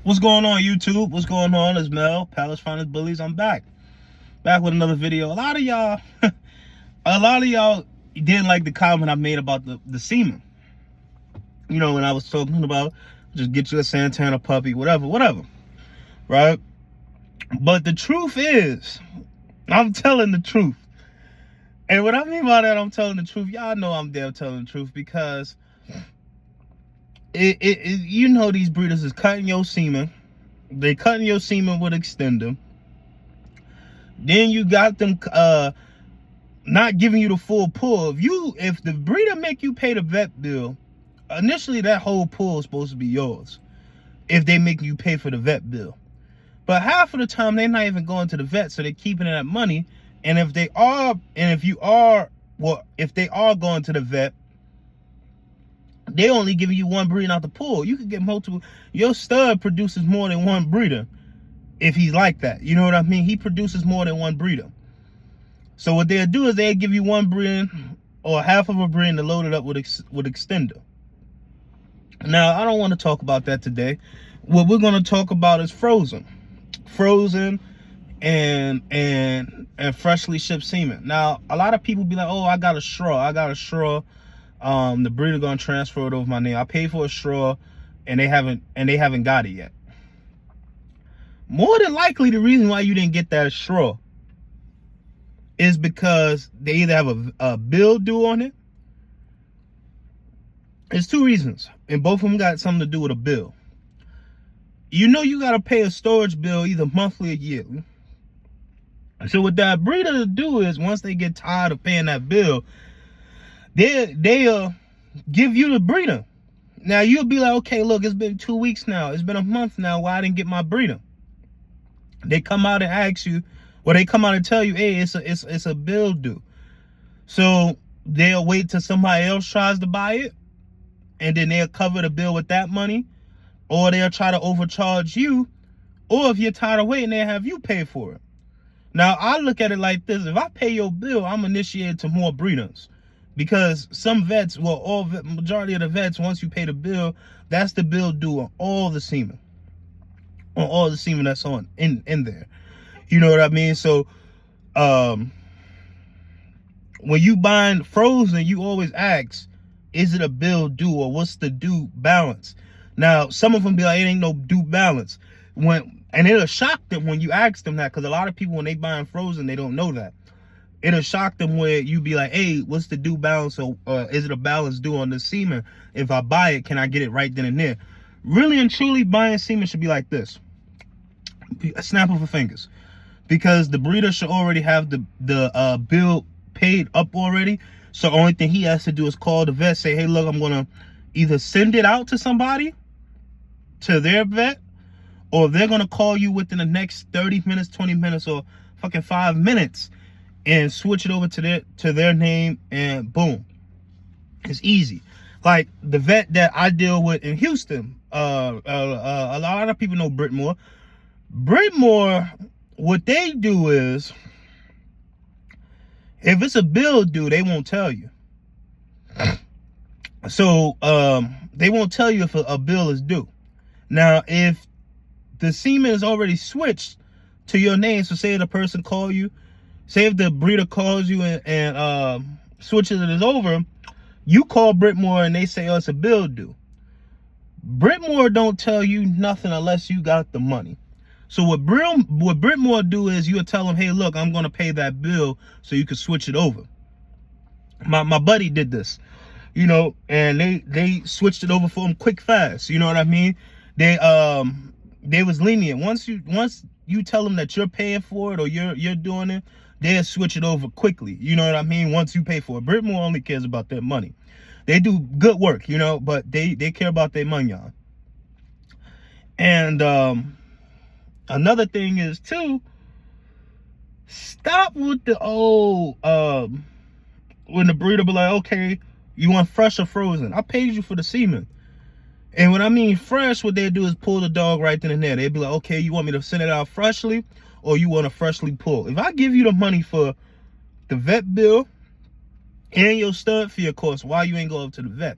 What's going on, YouTube? What's going on? It's Mel, Palace Finest Bullies. I'm back with another video. A lot of y'all didn't like the comment I made about the semen. You know, when I was talking about just get you a Santana puppy, whatever, right? But the truth is, I'm telling the truth. And what I mean by that, I'm telling the truth. Y'all know I'm there telling the truth because you know these breeders is cutting your semen. They cutting your semen with extender. Then you got them not giving you the full pull. If the breeder make you pay the vet bill, initially that whole pull is supposed to be yours. If they make you pay for the vet bill. But half of the time they're not even going to the vet, so they're keeping that money. And if they are going to the vet, they only giving you one breeder out the pool. You could get multiple. Your stud produces more than one breeder if he's like that. You know what I mean? He produces more than one breeder. So what they'll do is they'll give you one breeder or half of a breeder to load it up with extender. Now, I don't want to talk about that today. What we're going to talk about is frozen and freshly shipped semen. Now, a lot of people be like, oh, I got a straw. The breeder gonna transfer it over my name. I paid for a straw and they haven't got it yet. More than likely, the reason why you didn't get that straw is because they either have a bill due on it. There's two reasons, and both of them got something to do with a bill. You know you gotta pay a storage bill either monthly or yearly. So what that breeder do is once they get tired of paying that bill, they'll give you the breeder. Now you'll be like, okay, look, it's been 2 weeks now. It's been a month now why I didn't get my breeder. They come out and ask you, or they come out and tell you, hey, it's a bill due. So they'll wait till somebody else tries to buy it, and then they'll cover the bill with that money, or they'll try to overcharge you, or if you're tired of waiting, they'll have you pay for it. Now I look at it like this: if I pay your bill, I'm initiated to more breeders. Because some vets, majority of the vets, once you pay the bill, that's the bill due on all the semen. On all the semen that's in there. You know what I mean? So when you buying frozen, you always ask, is it a bill due or what's the due balance? Now, some of them be like, it ain't no due balance. And it'll shock them when you ask them that, because a lot of people, when they buying frozen, they don't know that. It'll shock them where you be like, hey, what's the due balance? Or is it a balance due on the semen? If I buy it, can I get it right then and there? Really and truly, buying semen should be like this: a snap of a fingers. Because the breeder should already have the bill paid up already. So the only thing he has to do is call the vet, say, hey, look, I'm going to either send it out to somebody, to their vet, or they're going to call you within the next 30 minutes, 20 minutes, or fucking 5 minutes and switch it over to their name, and boom, it's easy. Like the vet that I deal with in Houston, a lot of people know Britmore. Britmore, what they do is, if it's a bill due, they won't tell you. So they won't tell you if a bill is due. Now, if the semen is already switched to your name, so say the person call you, say if the breeder calls you and switches it over, you call Britmore and they say, oh, it's a bill due. Britmore don't tell you nothing unless you got the money. So what Britmore do is you'll tell them, hey, look, I'm going to pay that bill so you can switch it over. My buddy did this, you know, and they switched it over for him quick, fast. You know what I mean? They was lenient. Once you tell them that you're paying for it or you're doing it, they'll switch it over quickly. You know what I mean? Once you pay for it. Britmore only cares about their money. They do good work, you know, but they care about their money on. And another thing is too, stop with the old when the breeder be like, okay, you want fresh or frozen? I paid you for the semen. And when I mean fresh, what they do is pull the dog right then and there. They'd be like, okay, you want me to send it out freshly or you want to freshly pull? If I give you the money for the vet bill and your stud fee, of course, why you ain't go up to the vet?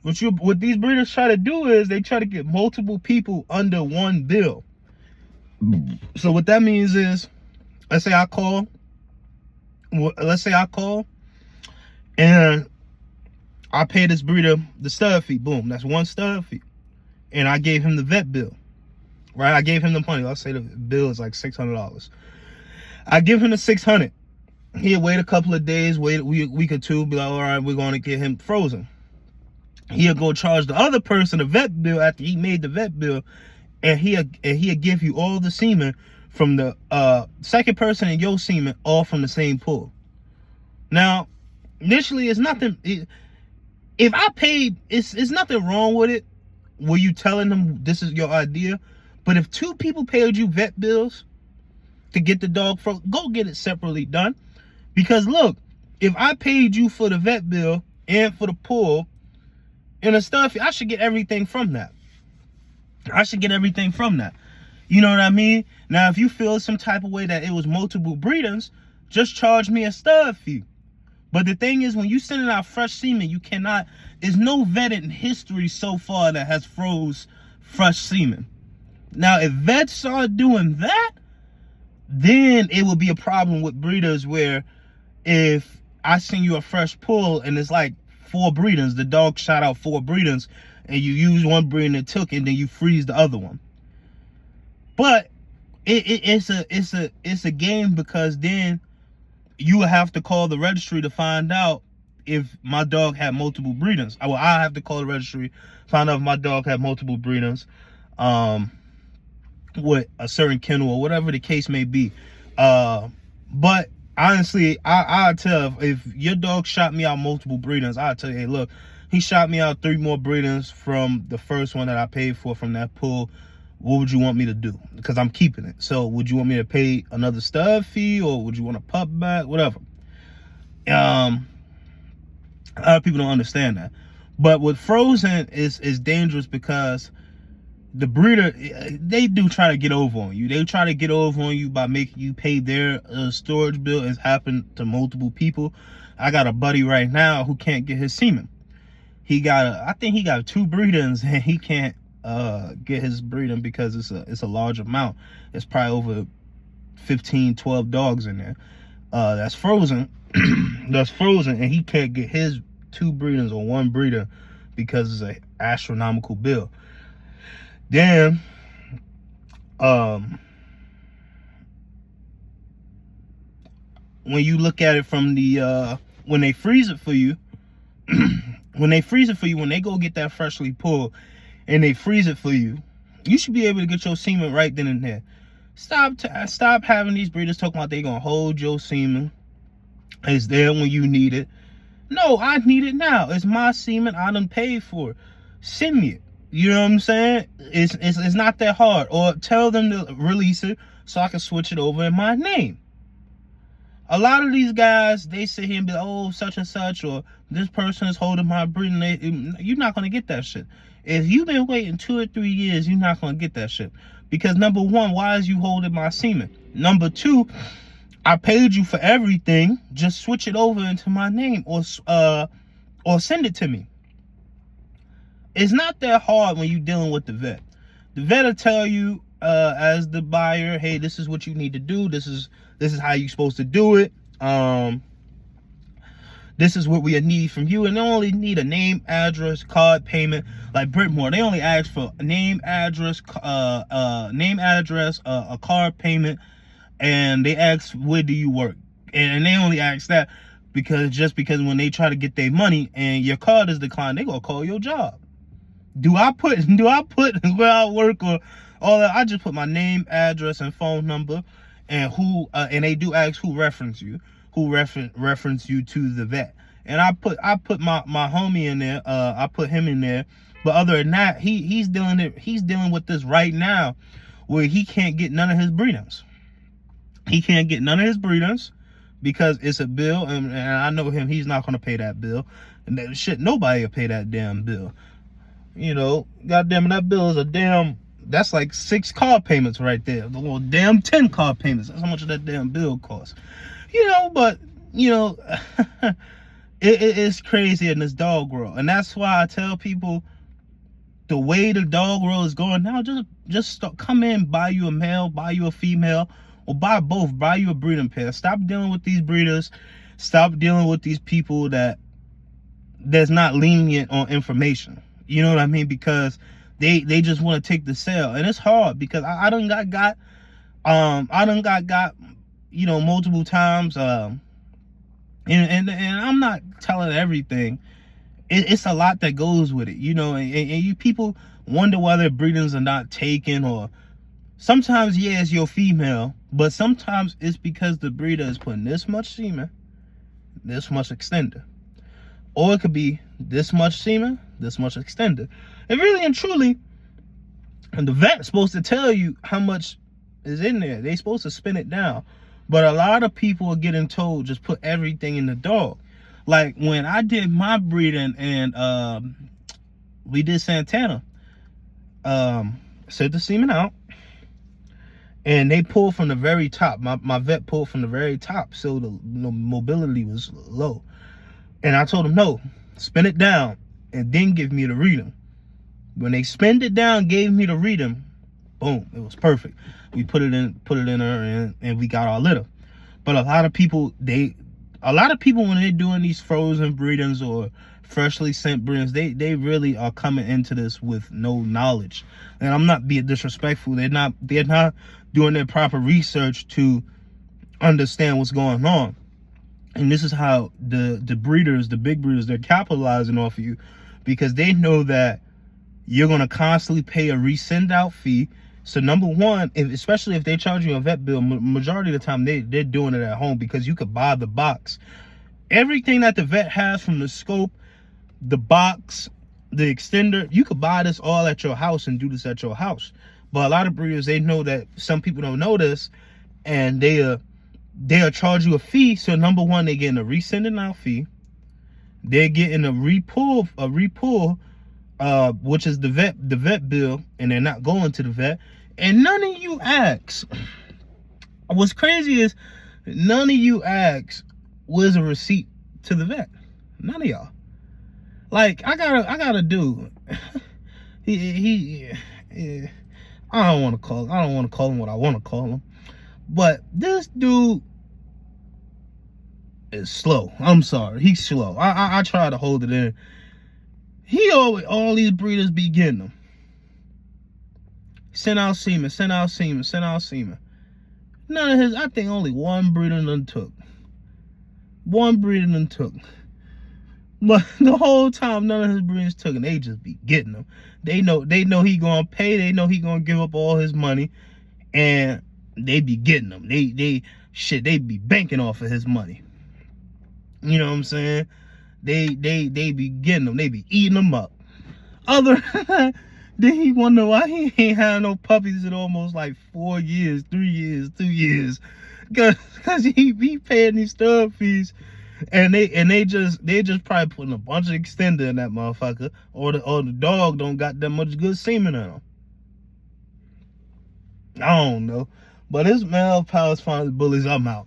What these breeders try to do is they try to get multiple people under one bill. So what that means is, let's say I call and I pay this breeder the stud fee. Boom, that's one stud fee. And I gave him the vet bill, right? I gave him the money. Let's say the bill is like $600. I give him the $600. He'll wait a couple of days, wait a week or two, be like, all right, we're going to get him frozen. He'll go charge the other person a vet bill after he made the vet bill, and he'll give you all the semen from the second person and your semen, all from the same pool. Now, initially, it's nothing. If I paid, it's nothing wrong with it. Were you telling them this is your idea? But if two people paid you vet bills to get the dog frozen, go get it separately done. Because look, if I paid you for the vet bill and for the pool and the stuff, I should get everything from that. You know what I mean? Now, if you feel some type of way that it was multiple breeders, just charge me a stud fee. But the thing is, when you sending out fresh semen, you cannot, there's no vet in history so far that has froze fresh semen. Now, if vets start doing that, then it will be a problem with breeders where if I send you a fresh pull and it's like 4 breeders, the dog shot out 4 breeders, and you use one breeder and took it, and then you freeze the other one. But it's a game, because then you will have to call the registry to find out if my dog had multiple breeders. I have to call the registry, find out if my dog had multiple breeders, with a certain kennel or whatever the case may be. But honestly, I tell, if your dog shot me out multiple breeders, I'll tell you, hey, look, he shot me out 3 more breeders from the first one that I paid for from that pool. What would you want me to do? Because I'm keeping it. So would you want me to pay another stud fee, or would you want a pup back? Whatever. A lot of people don't understand that. But with frozen is dangerous, because the breeder, they do try to get over on you. They try to get over on you by making you pay their storage bill. It's happened to multiple people. I got a buddy right now who can't get his semen. I think he got 2 breeders, and he can't get his breeding because it's a large amount. It's probably over 12 dogs in there. That's frozen. That's frozen, and he can't get his 2 breeders or 1 breeder because it's an astronomical bill. Then when you look at it from the when they freeze it for you, when they go get that freshly pulled and they freeze it for you, you should be able to get your semen right then and there. Stop having these breeders talking about they gonna hold your semen. It's there when you need it. No, I need it now. It's my semen. I done paid for it. Send me it. You know what I'm saying? It's not that hard. Or tell them to release it so I can switch it over in my name. A lot of these guys, they sit here and be like, oh, such and such, or this person is holding my breeding. You're not going to get that shit. If you've been waiting 2 or 3 years, you're not going to get that shit. Because number one, why is you holding my semen? Number two, I paid you for everything. Just switch it over into my name, or send it to me. It's not that hard when you're dealing with the vet. The vet will tell you, as the buyer, hey, this is what you need to do. This is how you're supposed to do it. This is what we need from you. And they only need a name, address, card payment. Like Britmore, they only ask for a name, address, a card payment, and they ask, where do you work? And they only ask that because when they try to get their money and your card is declined, they gonna call your job. Do I put where I work or all that? I just put my name, address, and phone number, and who and they do ask who reference you to the vet. And I put my homie in there. I put him in there. But other than that, he's dealing with this right now, where he can't get none of his breeders. He can't get none of his breeders because it's a bill, and I know him. He's not gonna pay that bill, and that shit, nobody will pay that damn bill. You know, goddamn, that bill is that's like 6 car payments right there. The little damn 10 car payments. That's how much of that damn bill costs. You know, but, you know, It's crazy in this dog world. And that's why I tell people, the way the dog world is going now, come in, buy you a male, buy you a female, or buy both, buy you a breeding pair. Stop dealing with these breeders. Stop dealing with these people that's not lenient on information. You know what I mean? Because they just want to take the sale. And it's hard because I done got you know, multiple times, and I'm not telling everything. It's a lot that goes with it, you know, and you people wonder whether breedings are not taken, or sometimes, yeah, it's your female, but sometimes it's because the breeder is putting this much semen, this much extender, or it could be this much semen, this much extender. And really and truly, and the vet's supposed to tell you how much is in there. They're supposed to spin it down. But a lot of people are getting told just put everything in the dog. Like when I did my breeding and we did Santana, set the semen out, and they pulled from the very top. My vet pulled from the very top, so the mobility was low. And I told him, no, spin it down and then give me the reading. When they spinned it down, gave me the reading, boom, it was perfect. We put it in her, and we got our litter. But a lot of people when they're doing these frozen breedings or freshly sent breedings, they really are coming into this with no knowledge. And I'm not being disrespectful. They're not doing their proper research to understand what's going on. And this is how the breeders, the big breeders, they're capitalizing off of you, because they know that you're gonna constantly pay a resend out fee. So number one, especially if they charge you a vet bill, majority of the time they're doing it at home, because you could buy the box. Everything that the vet has, from the scope, the box, the extender, you could buy this all at your house and do this at your house. But a lot of breeders, they know that some people don't know this, and they'll charge you a fee. So number one, they're getting a resending out fee. They're getting a repull, which is the vet bill, and they're not going to the vet. And none of you ask. What's crazy is none of you ask, where's a receipt to the vet? None of y'all. Like, I got a dude. I don't want to call him what I want to call him. But this dude is slow. I'm sorry, he's slow. I try to hold it in. He always, all these breeders be getting them. Send out semen, send out semen, send out semen. None of his, I think only one breeder done took. One breeder done took. But the whole time, none of his breeders took, and they just be getting them. They know he gonna pay, they know he gonna give up all his money, and they be getting them. They be banking off of his money. You know what I'm saying? They be getting them. They be eating them up. Other then he wonder why he ain't had no puppies in almost like 4 years, 3 years, 2 years. Cause he be paying these stub fees, and they just probably putting a bunch of extender in that motherfucker, or the dog don't got that much good semen in him. I don't know. But this male Palace Farms Bullies, I'm out.